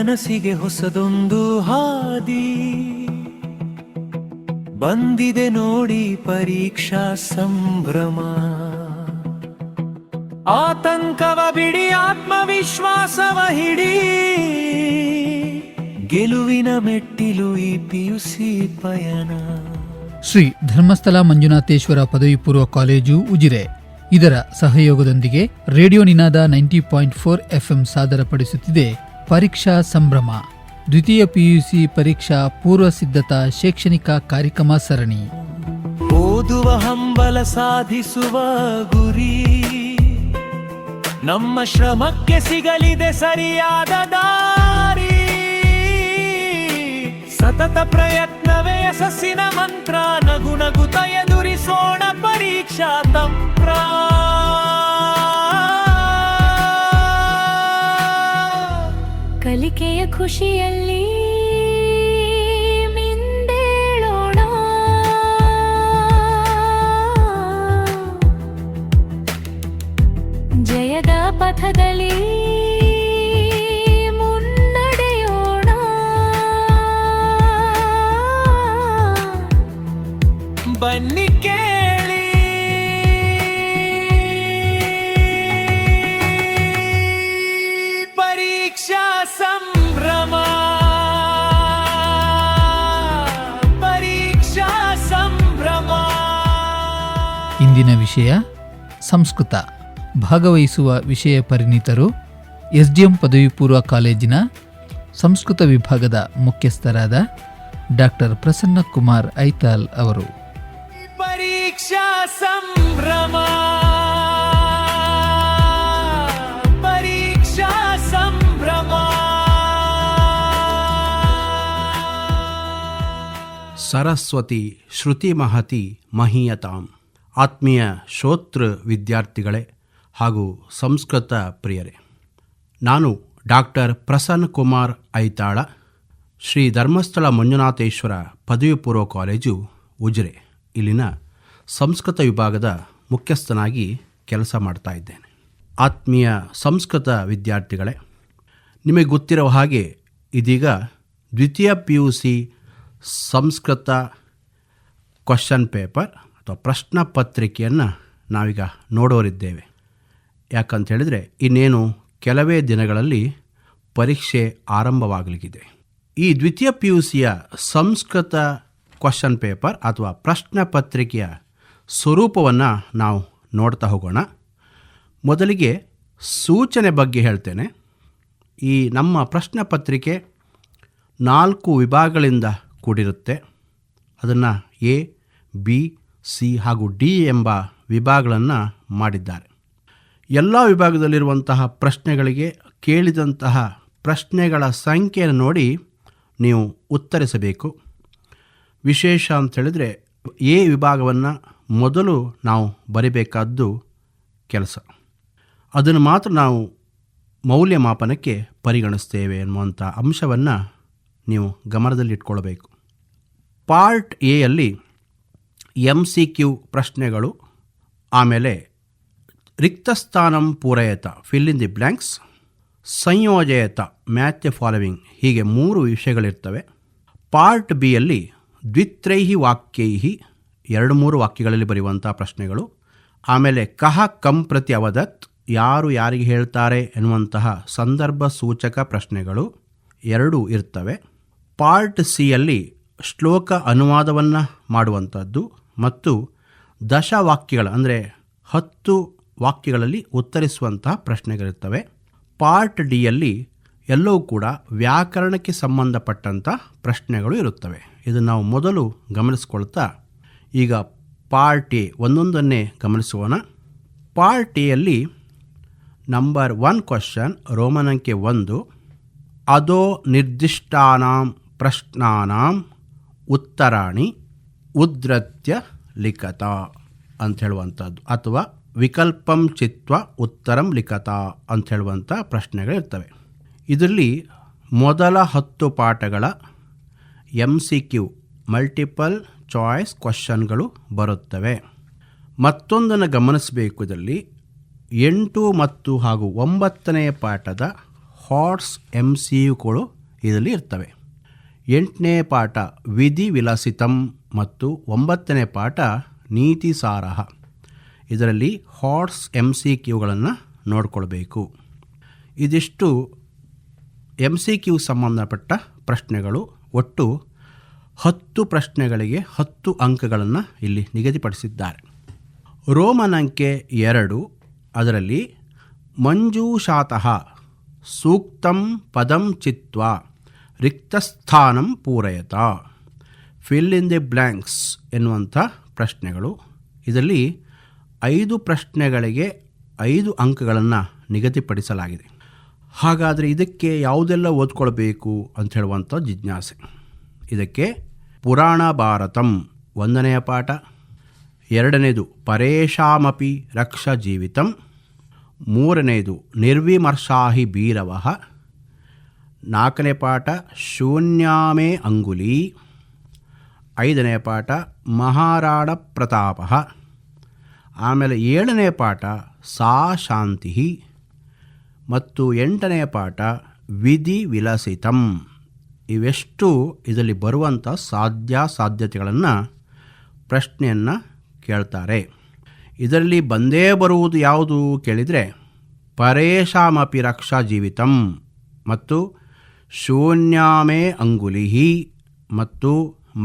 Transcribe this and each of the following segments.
ಕನಸಿಗೆ ಹೊಸದೊಂದು ಹಾದಿ ಬಂದಿದೆ ನೋಡಿ ಪರೀಕ್ಷಾ ಸಂಭ್ರಮ. ಆತಂಕವ ಬಿಡಿ, ಆತ್ಮವಿಶ್ವಾಸವ ಹಿಡಿ, ಗೆಲುವಿನ ಮೆಟ್ಟಿಲು ಈ ಪಿಯುಸಿ ಪಯಣ. ಶ್ರೀ ಧರ್ಮಸ್ಥಳ ಮಂಜುನಾಥೇಶ್ವರ ಪದವಿ ಪೂರ್ವ ಕಾಲೇಜು ಉಜಿರೆ ಇದರ ಸಹಯೋಗದೊಂದಿಗೆ ರೇಡಿಯೋ ನಿನಾದ 90.4 FM ಸಾದರಪಡಿಸುತ್ತಿದೆ ಪರೀಕ್ಷಾ ಸಂಭ್ರಮ ದ್ವಿತೀಯ ಪಿಯುಸಿ ಪರೀಕ್ಷಾ ಪೂರ್ವ ಸಿದ್ಧತಾ ಶೈಕ್ಷಣಿಕ ಕಾರ್ಯಕ್ರಮ ಸರಣಿ. ಓದುವ ಹಂಬಲ ಸಾಧಿಸುವ ಗುರಿ, ನಮ್ಮ ಶ್ರಮಕ್ಕೆ ಸಿಗಲಿದೆ ಸರಿಯಾದ ದಾರಿ. ಸತತ ಪ್ರಯತ್ನವೇ ಯಶಸ್ಸಿನ ಮಂತ್ರ, ನಗು ನಗುತ್ತ ಎದುರಿಸೋಣ ಪರೀಕ್ಷಾ ತಂತ್ರ. ಕಲಿಕೆಯ ಖುಷಿಯಲ್ಲಿ ಮಿಂದೇಳೋಣ, ಜಯದ ಪಥದಲ್ಲಿ ಮುನ್ನಡೆಯೋಣ. ಬನ್ನಿ ಕೇಳಿ ಪರೀಕ್ಷಾ ಸಂಭ್ರಮ, ಪರೀಕ್ಷಾ ಸಂಭ್ರಮ. ಇಂದಿನ ವಿಷಯ ಸಂಸ್ಕೃತ. ಭಾಗವಹಿಸುವ ವಿಷಯ ಪರಿಣಿತರು ಎಸ್ಡಿಎಂ ಪದವಿ ಪೂರ್ವ ಕಾಲೇಜಿನ ಸಂಸ್ಕೃತ ವಿಭಾಗದ ಮುಖ್ಯಸ್ಥರಾದ ಡಾಕ್ಟರ್ ಪ್ರಸನ್ನ ಕುಮಾರ್ ಐತಾಲ್ ಅವರು. ಪರೀಕ್ಷಾ ಸಂಭ್ರಮ, ಪರೀಕ್ಷಾ ಸಂಭ್ರಮ. ಸರಸ್ವತಿ ಶ್ರುತಿ ಮಹತಿ ಮಹೀಯತಾಂ. ಆತ್ಮೀಯ ಶ್ರೋತೃ ವಿದ್ಯಾರ್ಥಿಗಳೇ ಹಾಗೂ ಸಂಸ್ಕೃತ ಪ್ರಿಯರೇ, ನಾನು ಡಾಕ್ಟರ್ ಪ್ರಸನ್ನ ಕುಮಾರ್ ಐತಾಳ, ಶ್ರೀ ಧರ್ಮಸ್ಥಳ ಮಂಜುನಾಥೇಶ್ವರ ಪದವಿ ಪೂರ್ವ ಕಾಲೇಜು ಉಜಿರೆ ಇಲ್ಲಿನ ಸಂಸ್ಕೃತ ವಿಭಾಗದ ಮುಖ್ಯಸ್ಥನಾಗಿ ಕೆಲಸ ಮಾಡ್ತಾ ಇದ್ದೇನೆ. ಆತ್ಮೀಯ ಸಂಸ್ಕೃತ ವಿದ್ಯಾರ್ಥಿಗಳೇ, ನಿಮಗೆ ಗೊತ್ತಿರುವ ಹಾಗೆ ಇದೀಗ ದ್ವಿತೀಯ PUC ಸಂಸ್ಕೃತ ಕ್ವಶನ್ ಪೇಪರ್ ಅಥವಾ ಪ್ರಶ್ನೆ ಪತ್ರಿಕೆಯನ್ನು ನಾವೀಗ ನೋಡೋರಿದ್ದೇವೆ. ಯಾಕಂತ ಹೇಳಿದರೆ ಇನ್ನೇನು ಕೆಲವೇ ದಿನಗಳಲ್ಲಿ ಪರೀಕ್ಷೆ ಆರಂಭವಾಗಲಿದೆ. ಈ ದ್ವಿತೀಯ PUCಯ ಸಂಸ್ಕೃತ ಕ್ವಶನ್ ಪೇಪರ್ ಅಥವಾ ಪ್ರಶ್ನೆ ಪತ್ರಿಕೆಯ ಸ್ವರೂಪವನ್ನು ನಾವು ನೋಡ್ತಾ ಹೋಗೋಣ. ಮೊದಲಿಗೆ ಸೂಚನೆ ಬಗ್ಗೆ ಹೇಳ್ತೇನೆ. ಈ ನಮ್ಮ ಪ್ರಶ್ನೆ ಪತ್ರಿಕೆ 4 ವಿಭಾಗಗಳಿಂದ ಕೂಡಿರುತ್ತೆ. ಅದನ್ನು A, B, C ಹಾಗೂ D ಎಂಬ ವಿಭಾಗಗಳನ್ನು ಮಾಡಿದ್ದಾರೆ. ಎಲ್ಲ ವಿಭಾಗದಲ್ಲಿರುವಂತಹ ಪ್ರಶ್ನೆಗಳಿಗೆ ಕೇಳಿದಂತಹ ಪ್ರಶ್ನೆಗಳ ಸಂಖ್ಯೆಯನ್ನು ನೋಡಿ ನೀವು ಉತ್ತರಿಸಬೇಕು. ವಿಶೇಷ ಅಂತ ಹೇಳಿದರೆ A ವಿಭಾಗವನ್ನು ಮೊದಲು ನಾವು ಬರಿಬೇಕಾದ್ದು ಕೆಲಸ. ಅದನ್ನು ಮಾತ್ರ ನಾವು ಮೌಲ್ಯಮಾಪನಕ್ಕೆ ಪರಿಗಣಿಸ್ತೇವೆ ಎನ್ನುವಂಥ ಅಂಶವನ್ನು ನೀವು ಗಮನದಲ್ಲಿಟ್ಕೊಳ್ಬೇಕು. ಪಾರ್ಟ್ ಎಯಲ್ಲಿ MCQ ಪ್ರಶ್ನೆಗಳು, ಆಮೇಲೆ ರಿಕ್ತಸ್ಥಾನಂ ಪೂರಯತ ಫಿಲ್ ಇನ್ ದಿ ಬ್ಲ್ಯಾಂಕ್ಸ್, ಸಂಯೋಜಯತ ಮ್ಯಾಚ್ ದ ಫಾಲೋವಿಂಗ್, ಹೀಗೆ 3 ವಿಷಯಗಳಿರ್ತವೆ. ಪಾರ್ಟ್ ಬಿಯಲ್ಲಿ ದ್ವಿತ್ರೈಹಿ ವಾಕ್ಯೈಹಿ 2-3 ವಾಕ್ಯಗಳಲ್ಲಿ ಬರೆಯುವಂಥ ಪ್ರಶ್ನೆಗಳು, ಆಮೇಲೆ ಕಹ ಕಂ ಪ್ರತಿ ಅವದತ್, ಯಾರು ಯಾರಿಗೆ ಹೇಳ್ತಾರೆ ಎನ್ನುವಂತಹ ಸಂದರ್ಭ ಸೂಚಕ ಪ್ರಶ್ನೆಗಳು 2 ಇರ್ತವೆ. ಪಾರ್ಟ್ ಸಿಯಲ್ಲಿ ಶ್ಲೋಕ ಅನುವಾದವನ್ನು ಮಾಡುವಂಥದ್ದು ಮತ್ತು ದಶವಾಕ್ಯಗಳು ಅಂದರೆ 10 ವಾಕ್ಯಗಳಲ್ಲಿ ಉತ್ತರಿಸುವಂತಹ ಪ್ರಶ್ನೆಗಳಿರ್ತವೆ. ಪಾರ್ಟ್ ಡಿಯಲ್ಲಿ ಎಲ್ಲವೂ ಕೂಡ ವ್ಯಾಕರಣಕ್ಕೆ ಸಂಬಂಧಪಟ್ಟಂಥ ಪ್ರಶ್ನೆಗಳು ಇರುತ್ತವೆ. ಇದನ್ನು ನಾವು ಮೊದಲು ಗಮನಿಸ್ಕೊಳ್ತಾ ಈಗ ಪಾರ್ಟ್ ಎ ಒಂದೊಂದನ್ನೇ ಗಮನಿಸೋಣ. ಪಾರ್ಟ್ ಎಯಲ್ಲಿ ನಂಬರ್ 1 ಕ್ವಶನ್, ರೋಮನ್ ಅಂಕೆ 1, ಅದೋ ನಿರ್ದಿಷ್ಟಾನಾಂ ಪ್ರಶ್ನಾನಾಂ ಉತ್ತರಾಣಿ ಉದ್ಧತ್ಯ ಲಿಖತ ಅಂತ ಹೇಳುವಂಥದ್ದು, ಅಥವಾ ವಿಕಲ್ಪಂ ಚಿತ್ವ ಉತ್ತರಂ ಲಿಖತ ಅಂತ ಹೇಳುವಂಥ ಪ್ರಶ್ನೆಗಳಿರ್ತವೆ. ಇದರಲ್ಲಿ ಮೊದಲ 10 ಪಾಠಗಳ MCQ ಮಲ್ಟಿಪಲ್ ಚಾಯ್ಸ್ ಕ್ವಶನ್ಗಳು ಬರುತ್ತವೆ. ಮತ್ತೊಂದನ್ನು ಗಮನಿಸಬೇಕು, ಇದರಲ್ಲಿ 8 ಮತ್ತು ಹಾಗೂ 9ನೇ ಪಾಠದ ಹಾಟ್ಸ್ MCUಗಳು ಇದರಲ್ಲಿ ಇರ್ತವೆ. 8ನೇ ಪಾಠ ವಿಧಿ ವಿಲಸಿತಂ ಮತ್ತು 9ನೇ ಪಾಠ ನೀತಿ ಸಾರಹ. ಇದರಲ್ಲಿ ಹಾಟ್ಸ್ MCQಗಳನ್ನು ನೋಡಿಕೊಳ್ಬೇಕು. ಇದಿಷ್ಟು MCQ ಸಂಬಂಧಪಟ್ಟ ಪ್ರಶ್ನೆಗಳು. ಒಟ್ಟು 10 ಪ್ರಶ್ನೆಗಳಿಗೆ 10 ಅಂಕಗಳನ್ನು ಇಲ್ಲಿ ನಿಗದಿಪಡಿಸಿದ್ದಾರೆ. ರೋಮನ್ ಅಂಕೆ 2, ಅದರಲ್ಲಿ ಮಂಜೂಷಾತಃ ಸೂಕ್ತಂ ಪದಂ ಚಿತ್ವಾ ರಿಕ್ತಸ್ಥಾನಂ ಪೂರಯತ, ಫಿಲ್ ಇನ್ ದಿ ಬ್ಲ್ಯಾಂಕ್ಸ್ ಎನ್ನುವಂಥ ಪ್ರಶ್ನೆಗಳು. ಇದರಲ್ಲಿ 5 ಪ್ರಶ್ನೆಗಳಿಗೆ 5 ಅಂಕಗಳನ್ನು ನಿಗದಿಪಡಿಸಲಾಗಿದೆ. ಹಾಗಾದರೆ ಇದಕ್ಕೆ ಯಾವುದೆಲ್ಲ ಓದ್ಕೊಳ್ಬೇಕು ಅಂತ ಹೇಳುವಂಥ ಜಿಜ್ಞಾಸೆ. ಇದಕ್ಕೆ ಪುರಾಣ ಭಾರತಂ 1ನೆಯ ಪಾಠ, 2ನೇದು ಪರೇಶಾಮಪಿ ರಕ್ಷ ಜೀವಿತಂ, 3ನೇದು ನಿರ್ವಿಮರ್ಶಾಹಿ ಭೀರವಃ, 4ನೇ ಪಾಠ ಶೂನ್ಯಾಮೇ ಅಂಗುಲಿ, 5ನೇ ಪಾಠ ಮಹಾರಾಣ ಪ್ರತಾಪಃ, ಆಮೇಲೆ 7ನೇ ಪಾಠ ಸಾ ಶಾಂತಿ ಮತ್ತು 8ನೇ ಪಾಠ ವಿಧಿ ವಿಲಸಿತಂ. ಇವೆಷ್ಟು ಇದರಲ್ಲಿ ಬರುವಂಥ ಸಾಧ್ಯತೆಗಳನ್ನು ಪ್ರಶ್ನೆಯನ್ನು ಕೇಳ್ತಾರೆ. ಇದರಲ್ಲಿ ಬಂದೇ ಬರುವುದು ಯಾವುದು ಕೇಳಿದರೆ ಪರೇಶಾಮಪಿ ರಕ್ಷಾ ಜೀವಿತಂ ಮತ್ತು ಶೂನ್ಯಾಮೇ ಅಂಗುಲಿಹಿ ಮತ್ತು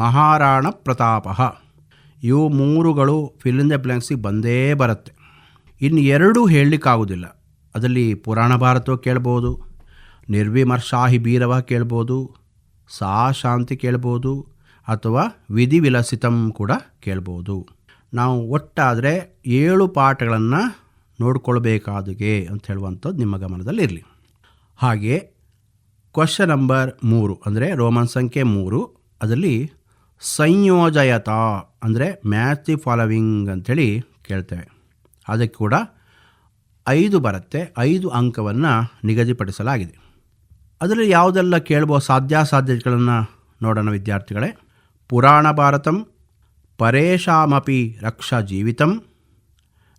ಮಹಾರಾಣ ಪ್ರತಾಪಃ. ಇವು 3ಗಳು ಫಿಲ್ ಇನ್ ದ ಬ್ಲ್ಯಾಂಕ್ಸಿಗೆ ಬಂದೇ ಬರುತ್ತೆ. ಇನ್ನು 2 ಹೇಳಲಿಕ್ಕಾಗೋದಿಲ್ಲ. ಅದರಲ್ಲಿ ಪುರಾಣ ಭಾರತ ಕೇಳ್ಬೋದು, ನಿರ್ವಿಮರ್ಶಾಹಿ ಭೀರವ ಕೇಳ್ಬೋದು, ಸಾ ಶಾಂತಿ ಕೇಳ್ಬೋದು, ಅಥವಾ ವಿಧಿ ವಿಲಸಿತಂ ಕೂಡ ಕೇಳ್ಬೋದು. ನಾವು ಒಟ್ಟಾದರೆ 7 ಪಾಠಗಳನ್ನು ನೋಡ್ಕೊಳ್ಬೇಕಾದುಗೆ ಅಂತ ಹೇಳುವಂಥದ್ದು ನಿಮ್ಮ ಗಮನದಲ್ಲಿರಲಿ. ಹಾಗೆ ಕ್ವಶನ್ ನಂಬರ್ 3 ಅಂದರೆ ರೋಮನ್ ಸಂಖ್ಯೆ 3, ಅದರಲ್ಲಿ ಸಂಯೋಜಯತ ಅಂದರೆ ಮ್ಯಾಚ್ ದಿ ಫಾಲೋವಿಂಗ್ ಅಂಥೇಳಿ ಕೇಳ್ತೇವೆ. ಅದಕ್ಕೆ ಕೂಡ 5 ಬರುತ್ತೆ. 5 ಅಂಕವನ್ನು ನಿಗದಿಪಡಿಸಲಾಗಿದೆ. ಅದರಲ್ಲಿ ಯಾವುದೆಲ್ಲ ಕೇಳುವ ಸಾಧ್ಯತೆಗಳನ್ನು ನೋಡೋಣ ವಿದ್ಯಾರ್ಥಿಗಳೇ. ಪುರಾಣ ಭಾರತಂ ಪರೇಶಾಮಪಿ ರಕ್ಷಾ ಜೀವಿತಂ,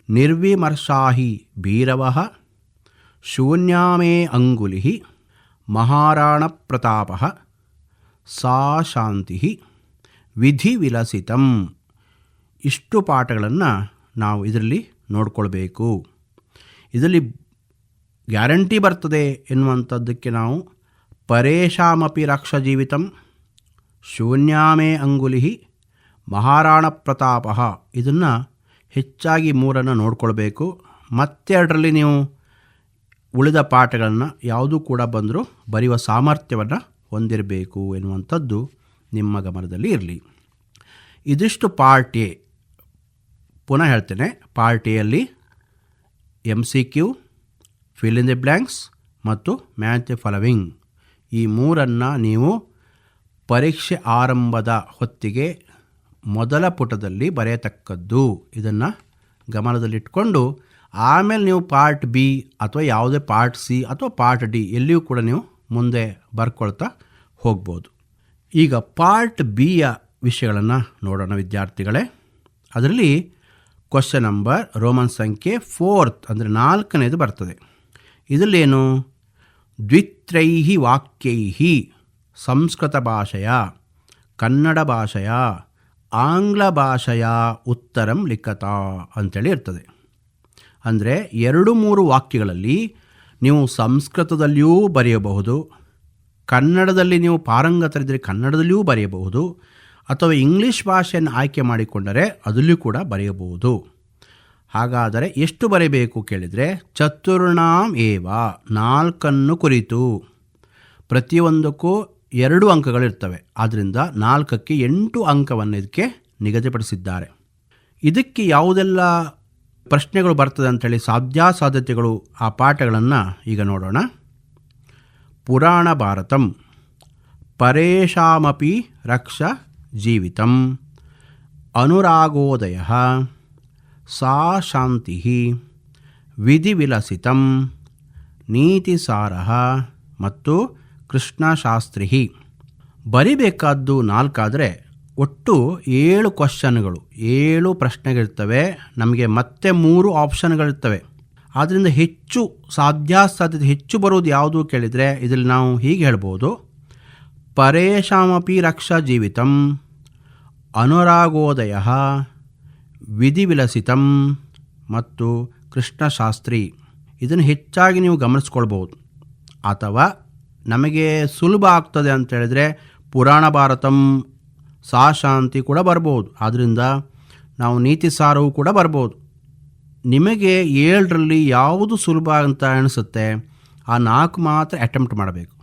ನಿರ್ವಿಮರ್ಶಾಹಿ ಭೀರವಃ, ಶೂನ್ಯಾಮೇ ಅಂಗುಲಿ, ಮಹಾರಾಣ ಪ್ರತಾಪಃ, ಸಾ ಶಾಂತಿ, ವಿಧಿ ವಿಲಸಿತಂ. ಇಷ್ಟು ಪಾಠಗಳನ್ನು ನಾವು ಇದರಲ್ಲಿ ನೋಡಿಕೊಳ್ಬೇಕು. ಇದರಲ್ಲಿ ಗ್ಯಾರಂಟಿ ಬರ್ತದೆ ಎನ್ನುವಂಥದ್ದಕ್ಕೆ ನಾವು ಪರೇಶಾಮಪಿ ರಕ್ಷಾ ಜೀವಿತಂ, ಶೂನ್ಯಾಮೇ ಅಂಗುಲಿ, ಮಹಾರಾಣ ಪ್ರತಾಪಃ ಇದನ್ನು ಹೆಚ್ಚಾಗಿ 3 ನೋಡ್ಕೊಳ್ಬೇಕು. ಮತ್ತೆರಡರಲ್ಲಿ ನೀವು ಉಳಿದ ಪಾಠಗಳನ್ನು ಯಾವುದೂ ಕೂಡ ಬಂದರೂ ಬರೆಯುವ ಸಾಮರ್ಥ್ಯವನ್ನು ಹೊಂದಿರಬೇಕು ಎನ್ನುವಂಥದ್ದು ನಿಮ್ಮ ಗಮನದಲ್ಲಿ ಇರಲಿ. ಇದಿಷ್ಟು ಪಾರ್ಟ್ ಎ. ಪುನಃ ಹೇಳ್ತೇನೆ, ಪಾರ್ಟ್ ಎಯಲ್ಲಿ MCQ, fill in the blanks ಮತ್ತು ಮ್ಯಾಚ್ ದಿ ಫಾಲೋವಿಂಗ್ ಈ 3 ನೀವು ಪರೀಕ್ಷೆ ಆರಂಭದ ಹೊತ್ತಿಗೆ ಮೊದಲ ಪುಟದಲ್ಲಿ ಬರೆಯತಕ್ಕದ್ದು. ಇದನ್ನು ಗಮನದಲ್ಲಿಟ್ಕೊಂಡು ಆಮೇಲೆ ನೀವು ಪಾರ್ಟ್ ಬಿ ಅಥವಾ ಯಾವುದೇ ಪಾರ್ಟ್ ಸಿ ಅಥವಾ ಪಾರ್ಟ್ ಡಿ ಎಲ್ಲಿಯೂ ಕೂಡ ನೀವು ಮುಂದೆ ಬರ್ಕೊಳ್ತಾ ಹೋಗ್ಬೋದು. ಈಗ ಪಾರ್ಟ್ ಬಿಯ ವಿಷಯಗಳನ್ನು ನೋಡೋಣ ವಿದ್ಯಾರ್ಥಿಗಳೇ. ಅದರಲ್ಲಿ ಕ್ವಶನ್ ನಂಬರ್ ರೋಮನ್ ಸಂಖ್ಯೆ 4 ಅಂದರೆ 4ನೇದು ಬರ್ತದೆ. ಇದರಲ್ಲೇನು ದ್ವಿತ್ರೈಹಿ ವಾಕ್ಯೈಹಿ ಸಂಸ್ಕೃತ ಭಾಷೆಯ, ಕನ್ನಡ ಭಾಷೆಯ, ಆಂಗ್ಲ ಭಾಷೆಯ ಉತ್ತರಂ ಲಿಖತ ಅಂತೇಳಿ ಇರ್ತದೆ. ಅಂದರೆ 2-3 ವಾಕ್ಯಗಳಲ್ಲಿ ನೀವು ಸಂಸ್ಕೃತದಲ್ಲಿಯೂ ಬರೆಯಬಹುದು, ಕನ್ನಡದಲ್ಲಿ ನೀವು ಪಾರಂಗತರಿದ್ದರೆ ಕನ್ನಡದಲ್ಲಿಯೂ ಬರೆಯಬಹುದು, ಅಥವಾ ಇಂಗ್ಲೀಷ್ ಭಾಷೆಯನ್ನು ಆಯ್ಕೆ ಮಾಡಿಕೊಂಡರೆ ಅದರಲ್ಲಿಯೂ ಕೂಡ ಬರೆಯಬಹುದು. ಹಾಗಾದರೆ ಎಷ್ಟು ಬರೆಯಬೇಕು ಕೇಳಿದರೆ ಚತುರ್ಣಾಂ ಏವ 4 ಕುರಿತು. ಪ್ರತಿಯೊಂದಕ್ಕೂ 2 ಅಂಕಗಳಿರ್ತವೆ. ಆದ್ದರಿಂದ 4ಕ್ಕೆ 8 ಅಂಕವನ್ನು ಇದಕ್ಕೆ ನಿಗದಿಪಡಿಸಿದ್ದಾರೆ. ಇದಕ್ಕೆ ಯಾವುದೆಲ್ಲ ಪ್ರಶ್ನೆಗಳು ಬರ್ತದೆ ಅಂಥೇಳಿ ಸಾಧ್ಯತೆಗಳು ಆ ಪಾಠಗಳನ್ನು ಈಗ ನೋಡೋಣ. ಪುರಾಣ ಭಾರತಂ ಪರೇಶಾಮಪಿ ರಕ್ಷ ಜೀವಿತಂ, ಅನುರಾಗೋದಯ, ಸಾ ಶಾಂತಿ, ವಿಧಿ ವಿಲಸಿತಂ, ನೀತಿಸಾರಃ ಮತ್ತು ಕೃಷ್ಣಶಾಸ್ತ್ರಿ. ಬರಿಬೇಕಾದ್ದು 4 ಆದರೆ ಒಟ್ಟು 7 ಕ್ವಶನ್ಗಳು, 7 ಪ್ರಶ್ನೆಗಳಿರ್ತವೆ. ನಮಗೆ ಮತ್ತೆ 3 ಆಪ್ಷನ್ಗಳಿರ್ತವೆ. ಆದ್ದರಿಂದ ಹೆಚ್ಚು ಸಾಧ್ಯಾಸಾಧ್ಯತೆ ಹೆಚ್ಚು ಬರುವುದು ಯಾವುದು ಕೇಳಿದರೆ ಇದರಲ್ಲಿ ನಾವು ಹೀಗೆ ಹೇಳ್ಬೋದು, ಪರೇಶಾಮಪಿ ರಕ್ಷಾ ಜೀವಿತಂ ಅನುರಾಗೋದಯ ವಿಧಿವಿಲಸಿತಂ ಮತ್ತು ಕೃಷ್ಣಶಾಸ್ತ್ರಿ. ಇದನ್ನು ಹೆಚ್ಚಾಗಿ ನೀವು ಗಮನಿಸ್ಕೊಳ್ಬೋದು. ಅಥವಾ ನಮಗೆ ಸುಲಭ ಆಗ್ತದೆ ಅಂತೇಳಿದರೆ ಪುರಾಣ ಭಾರತಂ ಶಾಂತಿ ಕೂಡ ಬರ್ಬೋದು. ಆದ್ದರಿಂದ ನಾವು ನೀತಿ ಸಾರವು ಕೂಡ ಬರ್ಬೋದು. ನಿಮಗೆ 7ರಲ್ಲಿ ಯಾವುದು ಸುಲಭ ಅಂತ ಅನಿಸುತ್ತೆ ಆ 4 ಮಾತ್ರ ಅಟೆಂಪ್ಟ್ ಮಾಡಬೇಕು.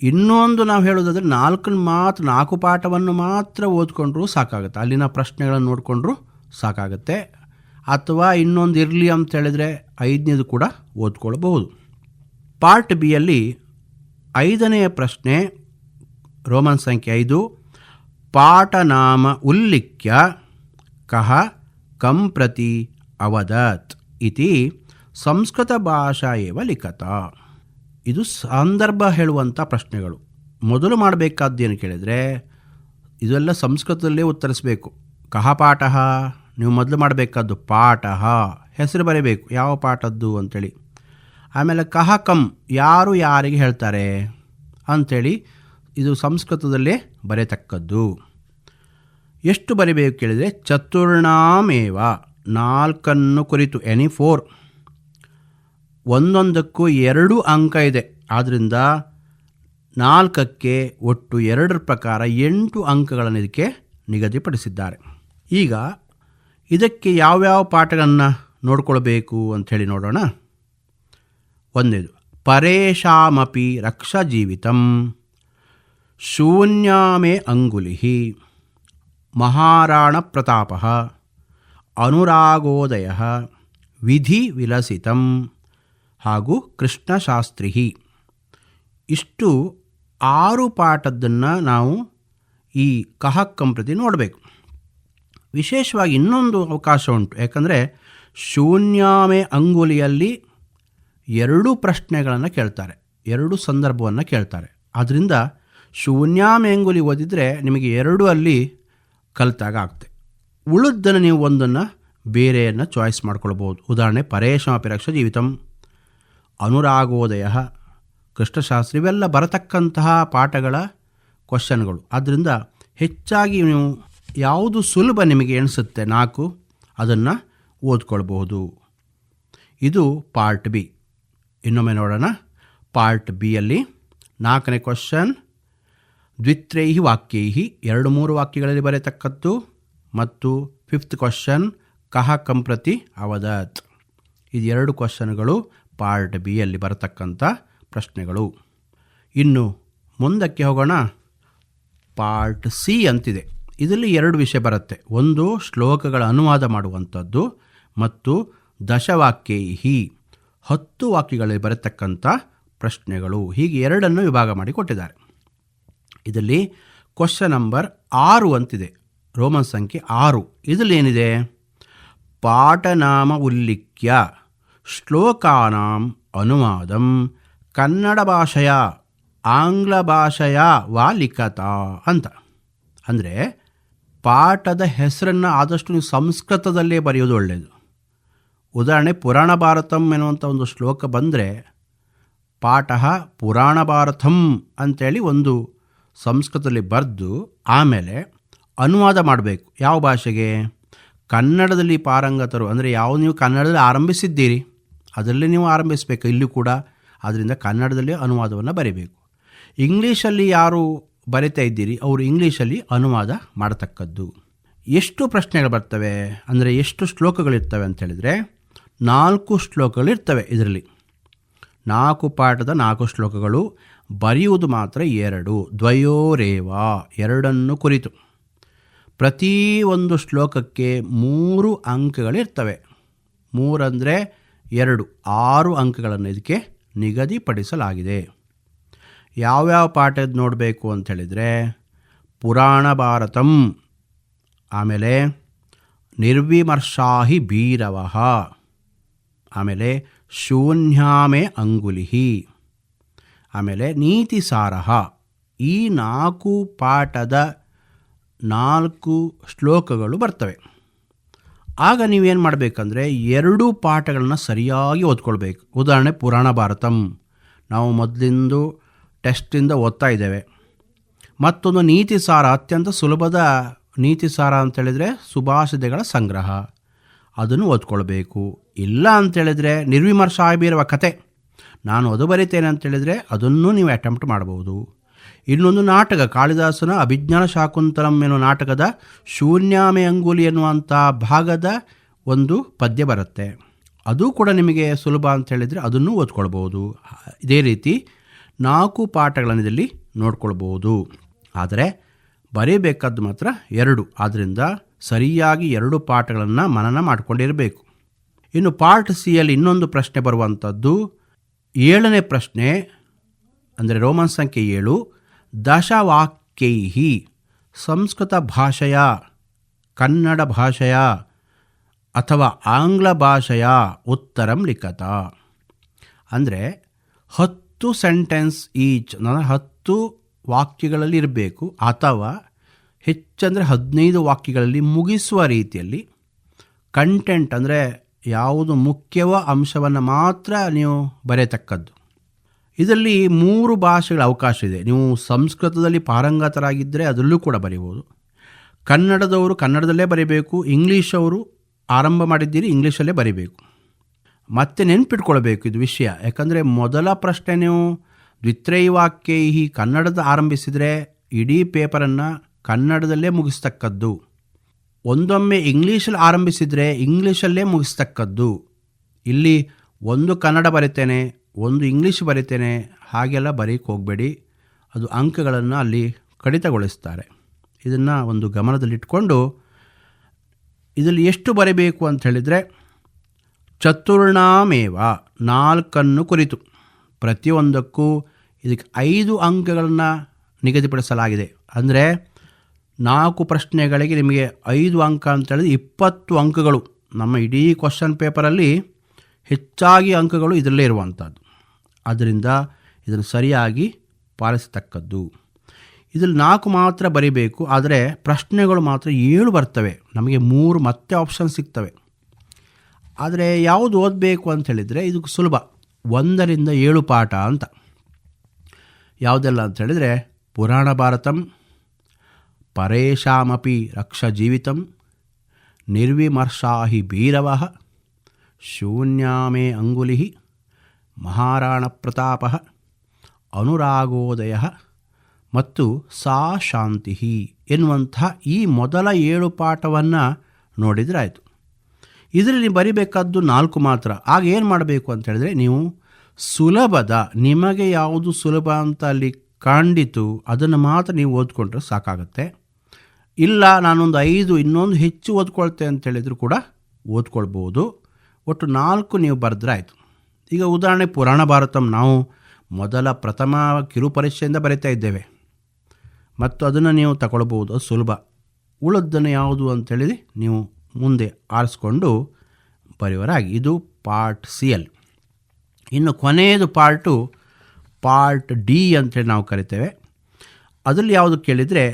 ಇನ್ನೊಂದು ನಾವು ಹೇಳೋದಾದರೆ 4 ಪಾಠವನ್ನು ಮಾತ್ರ ಓದ್ಕೊಂಡ್ರೂ ಸಾಕಾಗುತ್ತೆ, ಅಲ್ಲಿನ ಪ್ರಶ್ನೆಗಳನ್ನು ನೋಡಿಕೊಂಡ್ರೂ ಸಾಕಾಗುತ್ತೆ. ಅಥವಾ ಇನ್ನೊಂದು ಇರಲಿ ಅಂತ ಹೇಳಿದರೆ 5ನೇದು ಕೂಡ ಓದ್ಕೊಳ್ಬಹುದು. ಪಾರ್ಟ್ ಬಿಯಲ್ಲಿ 5ನೆಯ ಪ್ರಶ್ನೆ ರೋಮನ್ ಸಂಖ್ಯೆ 5, ಪಾಠನಾಮ ಉಲ್ಲಿಖ್ಯ ಕಹ ಕಂ ಪ್ರತಿ ಅವದತ್ ಇತಿ ಸಂಸ್ಕೃತ ಭಾಷಾ ಏವ ಲಿಖತ. ಇದು ಸಂದರ್ಭ ಹೇಳುವಂಥ ಪ್ರಶ್ನೆಗಳು. ಮೊದಲು ಮಾಡಬೇಕಾದ್ದೇನು ಕೇಳಿದರೆ ಇದೆಲ್ಲ ಸಂಸ್ಕೃತದಲ್ಲೇ ಉತ್ತರಿಸಬೇಕು. ಕಹ ಪಾಠ, ನೀವು ಮೊದಲು ಮಾಡಬೇಕಾದ್ದು ಪಾಠ, ಹೆಸರು ಬರೀಬೇಕು ಯಾವ ಪಾಠದ್ದು ಅಂಥೇಳಿ. ಆಮೇಲೆ ಕಹ ಕಂ, ಯಾರು ಯಾರಿಗೆ ಹೇಳ್ತಾರೆ ಅಂಥೇಳಿ ಇದು ಸಂಸ್ಕೃತದಲ್ಲೇ ಬರೆಯತಕ್ಕದ್ದು. ಎಷ್ಟು ಬರಿಬೇಕು ಕೇಳಿದರೆ ಚತುರ್ಣಾಮೇವ, 4 ಕುರಿತು, ಎನಿ 4. ಒಂದೊಂದಕ್ಕೂ 2 ಅಂಕ ಇದೆ. ಆದ್ದರಿಂದ 4ಕ್ಕೆ ಒಟ್ಟು 2 ಪ್ರಕಾರ 8 ಅಂಕಗಳನ್ನು ಇದಕ್ಕೆ ನಿಗದಿಪಡಿಸಿದ್ದಾರೆ. ಈಗ ಇದಕ್ಕೆ ಯಾವ್ಯಾವ ಪಾಠಗಳನ್ನು ನೋಡ್ಕೊಳ್ಬೇಕು ಅಂಥೇಳಿ ನೋಡೋಣ. 1ನೇದು ಪರೇಶಾಮಪಿ ರಕ್ಷಾ ಜೀವಿತಂ ಶೂನ್ಯಾಮೇ ಅಂಗುಲಿಃ ಮಹಾರಾಣ ಪ್ರತಾಪ ಅನುರಾಗೋದಯ ವಿಧಿ ವಿಲಸಿತಂ ಹಾಗೂ ಕೃಷ್ಣಶಾಸ್ತ್ರಿ. ಇಷ್ಟು 6 ಪಾಠದ್ದನ್ನು ನಾವು ಈ ಕಹ ಕಂ ಪ್ರತಿ ನೋಡಬೇಕು. ವಿಶೇಷವಾಗಿ ಇನ್ನೊಂದು ಅವಕಾಶ ಉಂಟು. ಯಾಕಂದರೆ ಶೂನ್ಯಾಮೆ ಅಂಗುಲಿಯಲ್ಲಿ 2 ಪ್ರಶ್ನೆಗಳನ್ನು ಕೇಳ್ತಾರೆ, 2 ಸಂದರ್ಭವನ್ನು ಕೇಳ್ತಾರೆ. ಆದ್ದರಿಂದ ಶೂನ್ಯಾಮೆ ಅಂಗುಲಿ ಓದಿದರೆ ನಿಮಗೆ 2 ಅಲ್ಲಿ ಕಲಿತಾಗ ಆಗ್ತದೆ. ಉಳಿದನ್ನು ನೀವು ಒಂದನ್ನು ಬೇರೆಯನ್ನು ಚಾಯ್ಸ್ ಮಾಡ್ಕೊಳ್ಬೋದು. ಉದಾಹರಣೆ ಪರೇಶಾಮಪಿ ರಕ್ಷಾ ಜೀವಿತಂ, ಅನುರಾಗೋದಯ, ಕೃಷ್ಣಶಾಸ್ತ್ರಿ, ಇವೆಲ್ಲ ಬರತಕ್ಕಂತಹ ಪಾಠಗಳ ಕ್ವಶನ್ಗಳು. ಆದ್ದರಿಂದ ಹೆಚ್ಚಾಗಿ ನೀವು ಯಾವುದು ಸುಲಭ ನಿಮಗೆ ಎಣಿಸುತ್ತೆ 4 ಅದನ್ನು ಓದ್ಕೊಳ್ಬಹುದು. ಇದು ಪಾರ್ಟ್ ಬಿ. ಇನ್ನೊಮ್ಮೆ ನೋಡೋಣ. ಪಾರ್ಟ್ ಬಿಯಲ್ಲಿ 4ನೇ ಕ್ವಶನ್ ದ್ವಿತ್ರೈಹಿ ವಾಕ್ಯೈಹಿ, 2-3 ವಾಕ್ಯಗಳಲ್ಲಿ ಬರೆಯತಕ್ಕದ್ದು. ಮತ್ತು 5th ಕ್ವಶನ್ ಕಹ ಕಂ ಪ್ರತಿ ಅವದತ್. ಇದು 2 ಕ್ವಶನ್ಗಳು ಪಾರ್ಟ್ ಬಿಯಲ್ಲಿ ಬರತಕ್ಕಂಥ ಪ್ರಶ್ನೆಗಳು. ಇನ್ನು ಮುಂದಕ್ಕೆ ಹೋಗೋಣ. ಪಾರ್ಟ್ ಸಿ ಅಂತಿದೆ. ಇದರಲ್ಲಿ 2 ವಿಷಯ ಬರುತ್ತೆ. ಒಂದು ಶ್ಲೋಕಗಳ ಅನುವಾದ ಮಾಡುವಂಥದ್ದು ಮತ್ತು ದಶವಾಕ್ಯೈಹಿ, 10 ವಾಕ್ಯಗಳಲ್ಲಿ ಬರತಕ್ಕಂಥ ಪ್ರಶ್ನೆಗಳು. ಹೀಗೆ 2 ವಿಭಾಗ ಮಾಡಿ ಕೊಟ್ಟಿದ್ದಾರೆ. ಇದರಲ್ಲಿ ಕ್ವಶನ್ ನಂಬರ್ 6 ಅಂತಿದೆ, ರೋಮನ್ ಸಂಖ್ಯೆ 6. ಇದರಲ್ಲಿ ಏನಿದೆ? ಪಾಠನಾಮ ಉಲ್ಲಿಖ್ಯ ಶ್ಲೋಕಾನಾಂ ಅನುವಾದಂ ಕನ್ನಡ ಭಾಷೆಯ ಆಂಗ್ಲ ಭಾಷೆಯ ವಾ ಲಿಖತ ಅಂತ. ಅಂದರೆ ಪಾಠದ ಹೆಸರನ್ನು ಆದಷ್ಟು ನೀವು ಸಂಸ್ಕೃತದಲ್ಲೇ ಬರೆಯೋದು ಒಳ್ಳೆಯದು. ಉದಾಹರಣೆ ಪುರಾಣ ಭಾರತಂ ಎನ್ನುವಂಥ ಒಂದು ಶ್ಲೋಕ ಬಂದರೆ ಪಾಠ ಪುರಾಣ ಭಾರತಂ ಅಂಥೇಳಿ ಒಂದು ಸಂಸ್ಕೃತದಲ್ಲಿ ಬರೆದು ಆಮೇಲೆ ಅನುವಾದ ಮಾಡಬೇಕು. ಯಾವ ಭಾಷೆಗೆ? ಕನ್ನಡದಲ್ಲಿ ಪಾರಂಗತರು, ಅಂದರೆ ಯಾವ ನೀವು ಕನ್ನಡದಲ್ಲಿ ಆರಂಭಿಸಿದ್ದೀರಿ ಅದರಲ್ಲಿ ನೀವು ಆರಂಭಿಸಬೇಕು ಇಲ್ಲೂ ಕೂಡ. ಆದ್ದರಿಂದ ಕನ್ನಡದಲ್ಲಿ ಅನುವಾದವನ್ನು ಬರೀಬೇಕು. ಇಂಗ್ಲೀಷಲ್ಲಿ ಯಾರು ಬರಿತಾ ಇದ್ದೀರಿ ಅವರು ಇಂಗ್ಲೀಷಲ್ಲಿ ಅನುವಾದ ಮಾಡತಕ್ಕದ್ದು. ಎಷ್ಟು ಪ್ರಶ್ನೆಗಳು ಬರ್ತವೆ ಅಂದರೆ ಎಷ್ಟು ಶ್ಲೋಕಗಳಿರ್ತವೆ ಅಂತೇಳಿದರೆ 4 ಶ್ಲೋಕಗಳಿರ್ತವೆ. ಇದರಲ್ಲಿ 4 ಪಾಠದ 4 ಶ್ಲೋಕಗಳು. ಬರೆಯುವುದು ಮಾತ್ರ 2, ದ್ವಯೋರೇವ, 2 ಕುರಿತು. ಪ್ರತಿ ಒಂದು ಶ್ಲೋಕಕ್ಕೆ 3 ಅಂಕಗಳಿರ್ತವೆ. 3 ಅಂದರೆ 2, 6 ಅಂಕಗಳನ್ನು ಇದಕ್ಕೆ ನಿಗದಿಪಡಿಸಲಾಗಿದೆ. ಯಾವ್ಯಾವ ಪಾಠದ ನೋಡಬೇಕು ಅಂಥೇಳಿದರೆ ಪುರಾಣ ಭಾರತಂ, ಆಮೇಲೆ ನಿರ್ವಿಮರ್ಶಾಹಿ ಭೀರವಃ, ಆಮೇಲೆ ಶೂನ್ಯಾಮೆ ಅಂಗುಲಿಹಿ, ಆಮೇಲೆ ನೀತಿಸಾರಃ. ಈ 4 ಪಾಠದ 4 ಶ್ಲೋಕಗಳು ಬರ್ತವೆ. ಆಗ ನೀವೇನು ಮಾಡಬೇಕಂದ್ರೆ 2 ಪಾಠಗಳನ್ನ ಸರಿಯಾಗಿ ಓದ್ಕೊಳ್ಬೇಕು. ಉದಾಹರಣೆ ಪುರಾಣ ಭಾರತಂ ನಾವು ಮೊದಲಿಂದು ಟೆಸ್ಟಿಂದ ಓದ್ತಾ ಇದ್ದೇವೆ. ಮತ್ತೊಂದು ನೀತಿ ಸಾರ, ಅತ್ಯಂತ ಸುಲಭದ ನೀತಿ ಸಾರ ಅಂತೇಳಿದರೆ ಸುಭಾಷಿತಗಳ ಸಂಗ್ರಹ, ಅದನ್ನು ಓದ್ಕೊಳ್ಬೇಕು. ಇಲ್ಲ ಅಂತೇಳಿದರೆ ನಿರ್ವಿಮರ್ಶ ಆಗಿರುವ ಕತೆ, ನಾನು ಅದು ಬರಿತೇನೆ ಅಂತೇಳಿದರೆ ಅದನ್ನು ನೀವು ಅಟೆಂಪ್ಟ್ ಮಾಡ್ಬೋದು. ಇನ್ನೊಂದು ನಾಟಕ, ಕಾಳಿದಾಸನ ಅಭಿಜ್ಞಾನ ಶಾಕುಂತಲಂ ಎನ್ನುವ ನಾಟಕದ ಶೂನ್ಯಾಮೆ ಅಂಗುಲಿ ಎನ್ನುವಂಥ ಭಾಗದ ಒಂದು ಪದ್ಯ ಬರುತ್ತೆ, ಅದು ಕೂಡ ನಿಮಗೆ ಸುಲಭ ಅಂತೇಳಿದರೆ ಅದನ್ನು ಓದ್ಕೊಳ್ಬೋದು. ಇದೇ ರೀತಿ 4 ಪಾಠಗಳನ್ನು ಇದರಲ್ಲಿ ನೋಡ್ಕೊಳ್ಬೋದು. ಆದರೆ ಬರೀಬೇಕಾದ್ದು ಮಾತ್ರ 2. ಆದ್ದರಿಂದ ಸರಿಯಾಗಿ 2 ಪಾಠಗಳನ್ನು ಮನನ ಮಾಡಿಕೊಂಡಿರಬೇಕು. ಇನ್ನು ಪಾರ್ಟ್ ಸಿಯಲ್ಲಿ ಇನ್ನೊಂದು ಪ್ರಶ್ನೆ ಬರುವಂಥದ್ದು 7ನೇ ಪ್ರಶ್ನೆ, ಅಂದರೆ ರೋಮನ್ ಸಂಖ್ಯೆ 7, ದಶವಾಕ್ಯೈಹಿ ಸಂಸ್ಕೃತ ಭಾಷೆಯ, ಕನ್ನಡ ಭಾಷೆಯ ಅಥವಾ ಆಂಗ್ಲ ಭಾಷೆಯ ಉತ್ತರಂ ಲಿಖತ. ಅಂದರೆ 10 ಸೆಂಟೆನ್ಸ್ ಈಚ್, 10 ವಾಕ್ಯಗಳಲ್ಲಿ ಇರಬೇಕು, ಅಥವಾ ಹೆಚ್ಚಂದರೆ 15 ವಾಕ್ಯಗಳಲ್ಲಿ ಮುಗಿಸುವ ರೀತಿಯಲ್ಲಿ ಕಂಟೆಂಟ್, ಅಂದರೆ ಯಾವುದು ಮುಖ್ಯವೋ ಅಂಶವನ್ನು ಮಾತ್ರ ನೀವು ಬರೆಯತಕ್ಕದ್ದು. ಇದರಲ್ಲಿ 3 ಭಾಷೆಗಳ ಅವಕಾಶ ಇದೆ. ನೀವು ಸಂಸ್ಕೃತದಲ್ಲಿ ಪಾರಂಗತರಾಗಿದ್ದರೆ ಅದರಲ್ಲೂ ಕೂಡ ಬರೀಬೋದು, ಕನ್ನಡದವರು ಕನ್ನಡದಲ್ಲೇ ಬರೀಬೇಕು, ಇಂಗ್ಲೀಷವರು ಆರಂಭ ಮಾಡಿದ್ದೀರಿ ಇಂಗ್ಲೀಷಲ್ಲೇ ಬರೀಬೇಕು. ಮತ್ತೆ ನೆನ್ಪಿಟ್ಕೊಳ್ಬೇಕು ಇದು ವಿಷಯ, ಯಾಕಂದರೆ ಮೊದಲ ಪ್ರಶ್ನೆ ನೀವು ದ್ವಿತ್ರೈವಾಕ್ಯೈಹಿ ಕನ್ನಡದ ಆರಂಭಿಸಿದರೆ ಇಡೀ ಪೇಪರನ್ನು ಕನ್ನಡದಲ್ಲೇ ಮುಗಿಸ್ತಕ್ಕದ್ದು. ಒಂದೊಮ್ಮೆ ಇಂಗ್ಲೀಷಲ್ಲಿ ಆರಂಭಿಸಿದರೆ ಇಂಗ್ಲೀಷಲ್ಲೇ ಮುಗಿಸ್ತಕ್ಕದ್ದು. ಇಲ್ಲಿ ಒಂದು ಕನ್ನಡ ಬರಿತೇನೆ, ಒಂದು ಇಂಗ್ಲೀಷ್ ಬರಿತೇನೆ, ಹಾಗೆಲ್ಲ ಬರೀಕ್ಕೆ ಹೋಗಬೇಡಿ, ಅದು ಅಂಕಗಳನ್ನು ಅಲ್ಲಿ ಕಡಿತಗೊಳಿಸ್ತಾರೆ. ಇದನ್ನು ಒಂದು ಗಮನದಲ್ಲಿಟ್ಕೊಂಡು ಇದರಲ್ಲಿ ಎಷ್ಟು ಬರೀಬೇಕು ಅಂತ ಹೇಳಿದರೆ, ಚತುರ್ಣಾಮೇವ 4 ಕುರಿತು, ಪ್ರತಿಯೊಂದಕ್ಕೂ ಇದಕ್ಕೆ 5 ಅಂಕಗಳನ್ನು ನಿಗದಿಪಡಿಸಲಾಗಿದೆ. ಅಂದರೆ 4 ಪ್ರಶ್ನೆಗಳಿಗೆ ನಿಮಗೆ 5 ಅಂಕ ಅಂತ ಹೇಳಿದ್ರೆ 20 ಅಂಕಗಳು. ನಮ್ಮ ಇಡೀ ಕ್ವಶನ್ ಪೇಪರಲ್ಲಿ ಹೆಚ್ಚಾಗಿ ಅಂಕಗಳು ಇದರಲ್ಲೇ ಇರುವಂಥದ್ದು. ಆದ್ದರಿಂದ ಇದನ್ನು ಸರಿಯಾಗಿ ಪಾಲಿಸತಕ್ಕದ್ದು. ಇದರಲ್ಲಿ 4 ಮಾತ್ರ ಬರಿಬೇಕು, ಆದರೆ ಪ್ರಶ್ನೆಗಳು ಮಾತ್ರ 7 ಬರ್ತವೆ. ನಮಗೆ 3 ಮತ್ತೆ ಆಪ್ಷನ್ ಸಿಗ್ತವೆ. ಆದರೆ ಯಾವುದು ಓದಬೇಕು ಅಂತ ಹೇಳಿದರೆ ಇದು ಸುಲಭ, 1 ರಿಂದ 7 ಪಾಠ ಅಂತ. ಯಾವುದೆಲ್ಲ ಅಂತ ಹೇಳಿದರೆ ಪುರಾಣ ಭಾರತಂ, ಪರೇಶಾಮಪಿ ರಕ್ಷ ಜೀವಿತಂ, ನಿರ್ವಿಮರ್ಶಾಹಿ ಭೀರವಃ, ಶೂನ್ಯಾಮೇ ಅಂಗುಲಿ, ಮಹಾರಾಣ ಪ್ರತಾಪ, ಅನುರಾಗೋದಯ ಮತ್ತು ಸಾ ಶಾಂತಿ ಎನ್ನುವಂಥ ಈ ಮೊದಲ 7 ಪಾಠವನ್ನು ನೋಡಿದರೆ ಆಯಿತು. ಇದರಲ್ಲಿ ಬರಿಬೇಕಾದ್ದು 4 ಮಾತ್ರ. ಆಗ ಏನು ಮಾಡಬೇಕು ಅಂತ ಹೇಳಿದ್ರೆ, ನೀವು ಸುಲಭದ, ನಿಮಗೆ ಯಾವುದು ಸುಲಭ ಅಂತ ಅಲ್ಲಿ ಕಂಡಿತು ಅದನ್ನು ಮಾತ್ರ ನೀವು ಓದ್ಕೊಂಡ್ರೆ ಸಾಕಾಗುತ್ತೆ. ಇಲ್ಲ ನಾನೊಂದು 5 ಇನ್ನೊಂದು ಹೆಚ್ಚು ಓದ್ಕೊಳ್ತೆ ಅಂತೇಳಿದ್ರು ಕೂಡ ಓದ್ಕೊಳ್ಬೋದು. ಒಟ್ಟು 4 ನೀವು ಬರೆದ್ರೆ ಆಯಿತು. ಈಗ ಉದಾಹರಣೆ ಪುರಾಣ ಭಾರತಂ ನಾವು ಮೊದಲ ಪ್ರಥಮ ಕಿರು ಪರೀಕ್ಷೆಯಿಂದ ಬರೀತಾ ಇದ್ದೇವೆ, ಮತ್ತು ಅದನ್ನು ನೀವು ತಗೊಳ್ಬೋದು, ಅದು ಸುಲಭ. ಉಳಿದನ್ನು ಯಾವುದು ಅಂತೇಳಿ ನೀವು ಮುಂದೆ ಆರಿಸ್ಕೊಂಡು ಬರೆಯುವರಾಗಿ. ಇದು ಪಾರ್ಟ್ ಸಿಯಲ್ಲಿ. ಇನ್ನು ಕೊನೆಯದು ಪಾರ್ಟ್ ಡಿ ಅಂತೇಳಿ ನಾವು ಕರಿತೇವೆ. ಅದರಲ್ಲಿ ಯಾವುದು ಕೇಳಿದರೆ,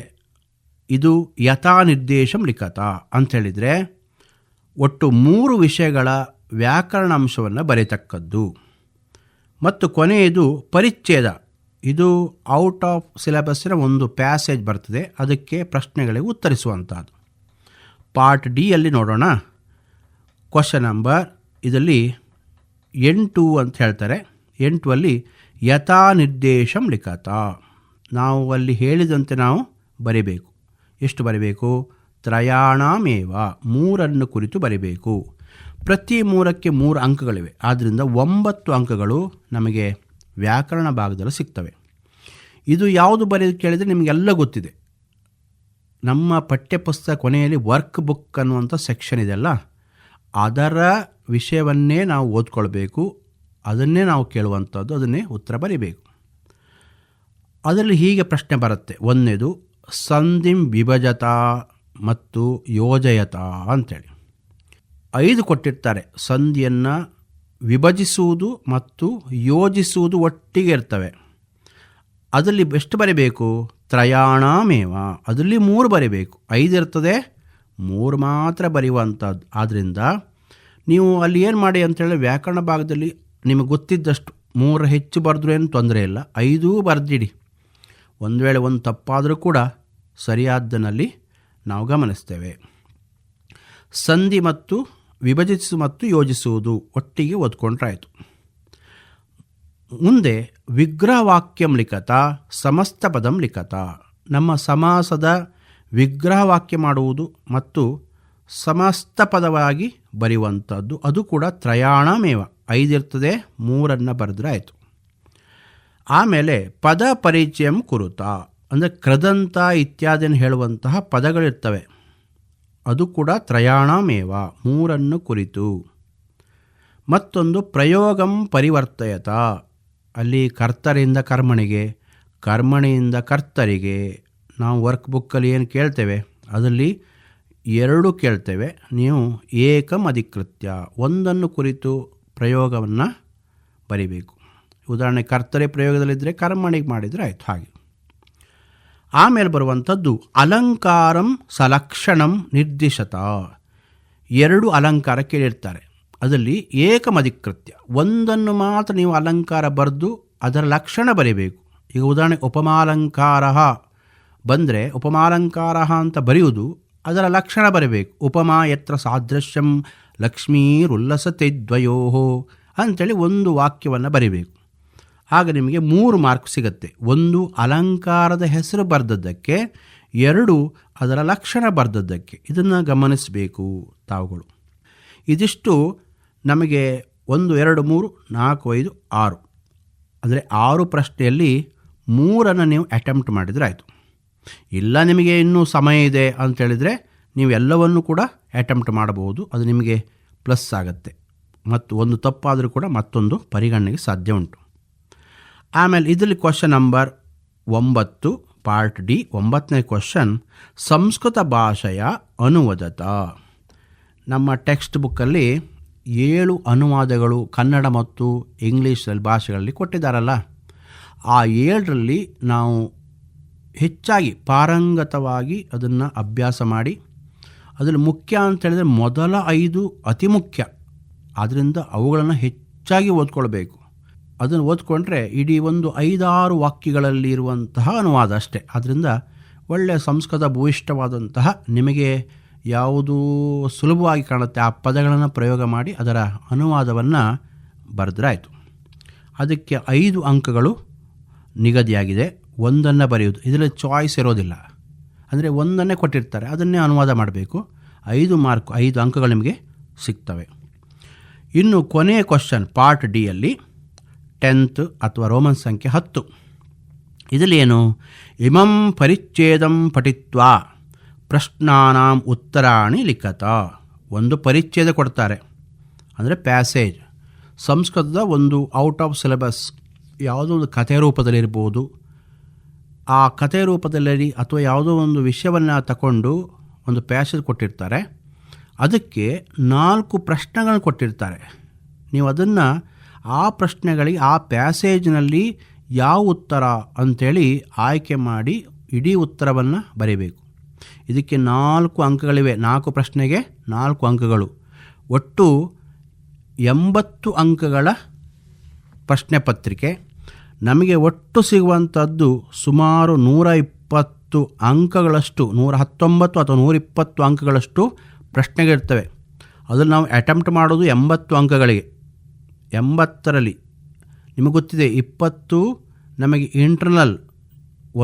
ಇದು ಯಥಾ ನಿರ್ದೇಶಂ ಲಿಖತ ಅಂಥೇಳಿದರೆ ಒಟ್ಟು 3 ವಿಷಯಗಳ ವ್ಯಾಕರಣ ಅಂಶವನ್ನು ಬರೆಯತಕ್ಕದ್ದು. ಮತ್ತು ಕೊನೆಯದು ಪರಿಚ್ಛೇದ, ಇದು ಔಟ್ ಆಫ್ ಸಿಲೆಬಸ್ಸಿನ ಒಂದು ಪ್ಯಾಸೇಜ್ ಬರ್ತದೆ, ಅದಕ್ಕೆ ಪ್ರಶ್ನೆಗಳಿಗೆ ಉತ್ತರಿಸುವಂಥದ್ದು. ಪಾರ್ಟ್ ಡಿ ಅಲ್ಲಿ ನೋಡೋಣ. ಕ್ವಶನ್ ನಂಬರ್ ಇದರಲ್ಲಿ 8 ಅಂತ ಹೇಳ್ತಾರೆ. 8 ಯಥಾ ನಿರ್ದೇಶಂ ಲಿಖತ. ನಾವು ಅಲ್ಲಿ ಹೇಳಿದಂತೆ ನಾವು ಬರಿಬೇಕು. ಎಷ್ಟು ಬರಿಬೇಕು? ತ್ರಯಾಣಾಮೇವ, 3 ಕುರಿತು ಬರಿಬೇಕು. ಪ್ರತಿ 3ಕ್ಕೆ 3 ಅಂಕಗಳಿವೆ. ಆದ್ದರಿಂದ 9 ಅಂಕಗಳು ನಮಗೆ ವ್ಯಾಕರಣ ಭಾಗದಲ್ಲಿ ಸಿಗ್ತವೆ. ಇದು ಯಾವುದು ಬರೆಯೋದು ಕೇಳಿದರೆ ನಿಮಗೆಲ್ಲ ಗೊತ್ತಿದೆ. ನಮ್ಮ ಪಠ್ಯಪುಸ್ತಕ ಕೊನೆಯಲ್ಲಿ ವರ್ಕ್ ಬುಕ್ ಅನ್ನುವಂಥ ಸೆಕ್ಷನ್ ಇದೆಯಲ್ಲ, ಅದರ ವಿಷಯವನ್ನೇ ನಾವು ಓದ್ಕೊಳ್ಬೇಕು, ಅದನ್ನೇ ನಾವು ಕೇಳುವಂಥದ್ದು, ಅದನ್ನೇ ಉತ್ತರ ಬರೀಬೇಕು. ಅದರಲ್ಲಿ ಹೀಗೆ ಪ್ರಶ್ನೆ ಬರುತ್ತೆ. 1ನೇದು ಸಂಧಿಂ ವಿಭಜತ ಮತ್ತು ಯೋಜಯತ ಅಂತೇಳಿ 5 ಕೊಟ್ಟಿರ್ತಾರೆ. ಸಂಧಿಯನ್ನು ವಿಭಜಿಸುವುದು ಮತ್ತು ಯೋಜಿಸುವುದು ಒಟ್ಟಿಗೆ ಇರ್ತವೆ. ಅದರಲ್ಲಿ ಎಷ್ಟು ಬರೀಬೇಕು? ತ್ರಯಾಣಾಮೇವ, ಅದರಲ್ಲಿ 3 ಬರೀಬೇಕು. 5 ಇರ್ತದೆ, 3 ಮಾತ್ರ ಬರೆಯುವಂಥದ್ದು. ಆದ್ದರಿಂದ ನೀವು ಅಲ್ಲಿ ಏನು ಮಾಡಿ ಅಂತೇಳಿ ವ್ಯಾಕರಣ ಭಾಗದಲ್ಲಿ ನಿಮಗೆ ಗೊತ್ತಿದ್ದಷ್ಟು 3 ಹೆಚ್ಚು ಬರೆದ್ರೂ ಏನು ತೊಂದರೆ ಇಲ್ಲ, 5 ಬರೆದಿಡಿ. ಒಂದು ವೇಳೆ ಒಂದು ತಪ್ಪಾದರೂ ಕೂಡ ಸರಿಯಾದ್ದನಲ್ಲಿ ನಾವು ಗಮನಿಸ್ತೇವೆ. ಸಂಧಿ ಮತ್ತು ವಿಭಜಿಸು ಮತ್ತು ಯೋಜಿಸುವುದು ಒಟ್ಟಿಗೆ ಓದ್ಕೊಂಡ್ರಾಯಿತು. ಮುಂದೆ ವಿಗ್ರಹವಾಕ್ಯಂ ಲಿಖತ ಸಮಸ್ತ ಪದಂ ಲಿಖತ. ನಮ್ಮ ಸಮಾಸದ ವಿಗ್ರಹವಾಕ್ಯ ಮಾಡುವುದು ಮತ್ತು ಸಮಸ್ತ ಪದವಾಗಿ ಬರೆಯುವಂಥದ್ದು, ಅದು ಕೂಡ ತ್ರಯಾಣಮೇವ, 5 ಇರ್ತದೆ, 3 ಬರೆದ್ರೆ ಆಯಿತು. ಆಮೇಲೆ ಪದ ಪರಿಚಯಂ ಕುರುತ, ಅಂದರೆ ಕೃದಂತ ಇತ್ಯಾದಿಯನ್ನು ಹೇಳುವಂತಹ ಪದಗಳಿರ್ತವೆ, ಅದು ಕೂಡ ತ್ರಯಾಣಮೇವ, 3 ಕುರಿತು. ಮತ್ತೊಂದು ಪ್ರಯೋಗಂ ಪರಿವರ್ತಯತ, ಅಲ್ಲಿ ಕರ್ತರಿಂದ ಕರ್ಮಣಿಗೆ, ಕರ್ಮಣಿಯಿಂದ ಕರ್ತರಿಗೆ. ನಾವು ವರ್ಕ್ ಬುಕ್ಕಲ್ಲಿ ಏನು ಕೇಳ್ತೇವೆ ಅದರಲ್ಲಿ 2 ಕೇಳ್ತೇವೆ, ನೀವು ಏಕಂ ಅಧಿಕೃತ್ಯ, 1 ಕುರಿತು ಪ್ರಯೋಗವನ್ನು ಬರಿಬೇಕು. ಉದಾಹರಣೆ ಕರ್ತರಿ ಪ್ರಯೋಗದಲ್ಲಿದ್ದರೆ ಕರ್ಮಣಿಗೆ ಮಾಡಿದರೆ ಆಯಿತು. ಹಾಗೆ ಆಮೇಲೆ ಬರುವಂಥದ್ದು ಅಲಂಕಾರಂ ಸಲಕ್ಷಣಂ ನಿರ್ದಿಶತ. 2 ಅಲಂಕಾರ ಕೇಳಿರ್ತಾರೆ, ಅದರಲ್ಲಿ ಏಕಮಧಿಕೃತ್ಯ, 1 ಮಾತ್ರ ನೀವು ಅಲಂಕಾರ ಬರೆದು ಅದರ ಲಕ್ಷಣ ಬರೀಬೇಕು. ಈಗ ಉದಾಹರಣೆ ಉಪಮಾಲಂಕಾರ ಬಂದರೆ ಉಪಮಾಲಂಕಾರ ಅಂತ ಬರೆಯುವುದು, ಅದರ ಲಕ್ಷಣ ಬರಬೇಕು. ಉಪಮಾ ಯತ್ರ ಸಾದೃಶ್ಯಂ ಲಕ್ಷ್ಮೀರುಲ್ಲಸತೆ ದ್ವಯೋ ಅಂಥೇಳಿ 1 ವಾಕ್ಯವನ್ನು ಬರೀಬೇಕು. ಆಗ ನಿಮಗೆ 3 ಮಾರ್ಕ್ ಸಿಗುತ್ತೆ. 1 ಅಲಂಕಾರದ ಹೆಸರು ಬರೆದದ್ದಕ್ಕೆ, 2 ಅದರ ಲಕ್ಷಣ ಬರೆದದ್ದಕ್ಕೆ. ಇದನ್ನು ಗಮನಿಸಬೇಕು ತಾವುಗಳು. ಇದಿಷ್ಟು ನಮಗೆ 1, 2, 3, 4, 5, 6 ಅಂದರೆ 6 ಪ್ರಶ್ನೆಯಲ್ಲಿ 3 ನೀವು ಅಟೆಂಪ್ಟ್ ಮಾಡಿದರೆ ಆಯಿತು. ಇಲ್ಲ ನಿಮಗೆ ಇನ್ನೂ ಸಮಯ ಇದೆ ಅಂತೇಳಿದರೆ ನೀವು ಎಲ್ಲವನ್ನೂ ಕೂಡ ಅಟೆಂಪ್ಟ್ ಮಾಡಬಹುದು, ಅದು ನಿಮಗೆ ಪ್ಲಸ್ ಆಗುತ್ತೆ. ಮತ್ತು 1 ತಪ್ಪಾದರೂ ಕೂಡ ಮತ್ತೊಂದು ಪರಿಗಣನೆಗೆ ಸಾಧ್ಯ ಉಂಟು. ಆಮೇಲೆ ಇದರಲ್ಲಿ ಕ್ವಶನ್ ನಂಬರ್ 9 ಪಾರ್ಟ್ ಡಿ, 9ನೇ ಕ್ವಶನ್, ಸಂಸ್ಕೃತ ಭಾಷೆಯ ಅನುವಾದತ. ನಮ್ಮ ಟೆಕ್ಸ್ಟ್ ಬುಕ್ಕಲ್ಲಿ 7 ಅನುವಾದಗಳು ಕನ್ನಡ ಮತ್ತು ಇಂಗ್ಲೀಷಲ್ಲಿ ಭಾಷೆಗಳಲ್ಲಿ ಕೊಟ್ಟಿದ್ದಾರಲ್ಲ, ಆ 7ರಲ್ಲಿ ನಾವು ಹೆಚ್ಚಾಗಿ ಪಾರಂಗತವಾಗಿ ಅದನ್ನು ಅಭ್ಯಾಸ ಮಾಡಿ, ಅದರಲ್ಲಿ ಮುಖ್ಯ ಅಂತ ಹೇಳಿದರೆ ಮೊದಲ 5 ಅತಿ ಮುಖ್ಯ, ಆದ್ದರಿಂದ ಅವುಗಳನ್ನು ಹೆಚ್ಚಾಗಿ ಓದ್ಕೊಳ್ಬೇಕು. ಅದನ್ನು ಓದ್ಕೊಂಡ್ರೆ ಇಡೀ ಒಂದು 5-6 ವಾಕ್ಯಗಳಲ್ಲಿ ಇರುವಂತಹ ಅನುವಾದ ಅಷ್ಟೇ. ಆದ್ದರಿಂದ ಒಳ್ಳೆಯ ಸಂಸ್ಕೃತ ಭೂಯಿಷ್ಠವಾದಂತಹ ನಿಮಗೆ ಯಾವುದು ಸುಲಭವಾಗಿ ಕಾಣುತ್ತೆ ಆ ಪದಗಳನ್ನು ಪ್ರಯೋಗ ಮಾಡಿ ಅದರ ಅನುವಾದವನ್ನು ಬರೆದ್ರೆ ಆಯಿತು. ಅದಕ್ಕೆ 5 ಅಂಕಗಳು ನಿಗದಿಯಾಗಿದೆ. 1 ಬರೆಯುವುದು, ಇದರಲ್ಲಿ ಚಾಯ್ಸ್ ಇರೋದಿಲ್ಲ. ಅಂದರೆ 1 ಕೊಟ್ಟಿರ್ತಾರೆ, ಅದನ್ನೇ ಅನುವಾದ ಮಾಡಬೇಕು. 5 ಮಾರ್ಕ್, 5 ಅಂಕಗಳು ನಿಮಗೆ ಸಿಗ್ತವೆ. ಇನ್ನು ಕೊನೆಯ ಕ್ವಶನ್ ಪಾರ್ಟ್ ಡಿಯಲ್ಲಿ 10th ಅಥವಾ ರೋಮನ್ ಸಂಖ್ಯೆ 10. ಇದರಲ್ಲಿ ಏನು, ಇಮಂ ಪರಿಚ್ಛೇದಂ ಪಠಿತ್ವಾ ಪ್ರಶ್ನಾನಾಂ ಉತ್ತರಾಣಿ ಲಿಖತ. ಒಂದು ಪರಿಚ್ಛೇದ ಕೊಡ್ತಾರೆ, ಅಂದರೆ ಪ್ಯಾಸೇಜ್. ಸಂಸ್ಕೃತದ ಒಂದು ಔಟ್ ಆಫ್ ಸಿಲೆಬಸ್ ಯಾವುದೋ ಒಂದು ಕಥೆ ರೂಪದಲ್ಲಿರ್ಬೋದು, ಆ ಕಥೆ ರೂಪದಲ್ಲಿ ಅಥವಾ ಯಾವುದೋ ಒಂದು ವಿಷಯವನ್ನು ತಗೊಂಡು ಒಂದು ಪ್ಯಾಸೇಜ್ ಕೊಟ್ಟಿರ್ತಾರೆ, ಅದಕ್ಕೆ 4 ಪ್ರಶ್ನೆಗಳನ್ನು ಕೊಟ್ಟಿರ್ತಾರೆ. ನೀವು ಅದನ್ನು ಆ ಪ್ರಶ್ನೆಗಳಿಗೆ ಆ ಪ್ಯಾಸೇಜ್ನಲ್ಲಿ ಯಾವ ಉತ್ತರ ಅಂಥೇಳಿ ಆಯ್ಕೆ ಮಾಡಿ ಇಡೀ ಉತ್ತರವನ್ನು ಬರೀಬೇಕು. ಇದಕ್ಕೆ 4 ಅಂಕಗಳಿವೆ. 4 ಪ್ರಶ್ನೆಗೆ 4 ಅಂಕಗಳು. ಒಟ್ಟು 80 ಅಂಕಗಳ ಪ್ರಶ್ನೆ ಪತ್ರಿಕೆ. ನಮಗೆ ಒಟ್ಟು ಸಿಗುವಂಥದ್ದು ಸುಮಾರು 120 ಅಂಕಗಳಷ್ಟು, 119 ಅಥವಾ 120 ಅಂಕಗಳಷ್ಟು ಪ್ರಶ್ನೆಗಳಿರ್ತವೆ. ಅದನ್ನು ನಾವು ಅಟೆಂಪ್ಟ್ ಮಾಡೋದು 80 ಅಂಕಗಳಿಗೆ. 80ರಲ್ಲಿ ನಿಮಗೆ ಗೊತ್ತಿದೆ 20 ನಮಗೆ ಇಂಟರ್ನಲ್,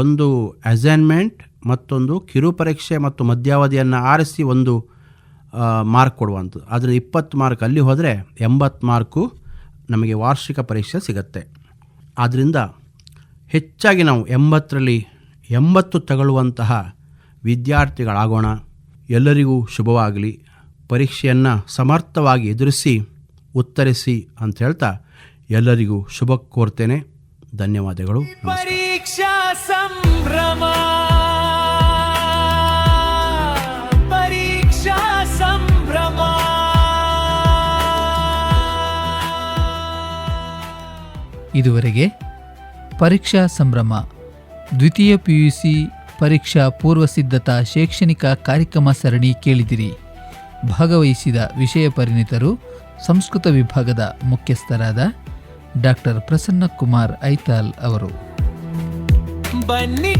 ಒಂದು ಅಸೈನ್ಮೆಂಟ್, ಮತ್ತೊಂದು ಕಿರು ಪರೀಕ್ಷೆ ಮತ್ತು ಮಧ್ಯಾವಧಿಯನ್ನು ಆರಿಸಿ ಒಂದು ಮಾರ್ಕ್ ಕೊಡುವಂಥದ್ದು. ಆದರೆ 20 ಮಾರ್ಕ್ ಅಲ್ಲಿ ಹೋದರೆ 80 ಮಾರ್ಕು ನಮಗೆ ವಾರ್ಷಿಕ ಪರೀಕ್ಷೆ ಸಿಗುತ್ತೆ. ಆದ್ದರಿಂದ ಹೆಚ್ಚಾಗಿ ನಾವು 80ರಲ್ಲಿ 80 ತಗೊಳ್ಳುವಂತಹ ವಿದ್ಯಾರ್ಥಿಗಳಾಗೋಣ. ಎಲ್ಲರಿಗೂ ಶುಭವಾಗಲಿ. ಪರೀಕ್ಷೆಯನ್ನು ಸಮರ್ಥವಾಗಿ ಎದುರಿಸಿ ಉತ್ತರಿಸಿ ಅಂತ ಹೇಳ್ತಾ ಎಲ್ಲರಿಗೂ ಶುಭ ಕೋರ್ತೇನೆ. ಧನ್ಯವಾದಗಳು. ಪರೀಕ್ಷಾ ಸಂಭ್ರಮ, ಪರೀಕ್ಷಾ ಸಂಭ್ರಮ. ಇದುವರೆಗೆ ಪರೀಕ್ಷಾ ಸಂಭ್ರಮ ದ್ವಿತೀಯ PUC ಪರೀಕ್ಷಾ ಪೂರ್ವ ಸಿದ್ಧತಾ ಶೈಕ್ಷಣಿಕ ಕಾರ್ಯಕ್ರಮ ಸರಣಿ ಕೇಳಿದಿರಿ. ಭಾಗವಹಿಸಿದ ವಿಷಯ ಪರಿಣಿತರು ಸಂಸ್ಕೃತ ವಿಭಾಗದ ಮುಖ್ಯಸ್ಥರಾದ ಡಾಕ್ಟರ್ ಪ್ರಸನ್ನ ಕುಮಾರ್ ಐತಾಲ್ ಅವರು. ಬನ್ನಿ